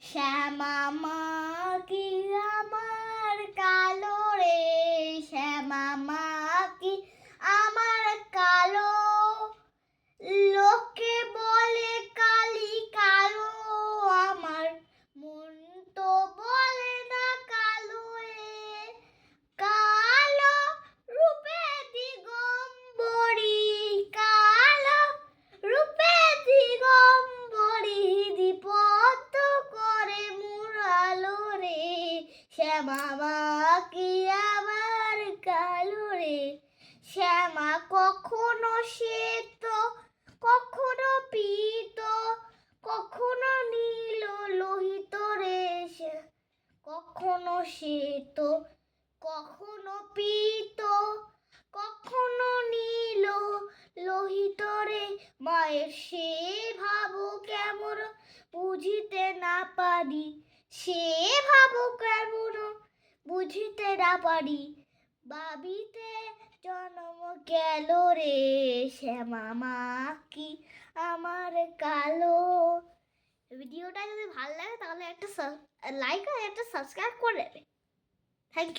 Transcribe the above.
শ্যামা মা কি আমার কালো রে, শ্যামা মা কি আমার কালো, লোকে বলে কালি কালো, আমার মন তো বলে না কালো রে, কালো রূপে দিগম্বরী, কালো রূপে দিগম্বরী, দীপত করে মুরালো রে, শ্যামা মা কি আমার কালো রে। শ্যামা কখনো শ্বেত, কখনো পীত, কখনো নীল লোহিত রে, কখনো শ্বেত, কখনো পীত, কখনো নীল লোহিত রে, মায়ের সে ভাবো কেমন বুঝিতে না পারি, সে ভাবো কেমন বুঝিতে না পারি, ভাবিতে জন্ম গেল রে, শ্যামা মা কি আমার কালো। ভিডিওটা যদি ভালো লাগে তাহলে একটা লাইক আর একটা সাবস্ক্রাইব করে দেবে। Thank you.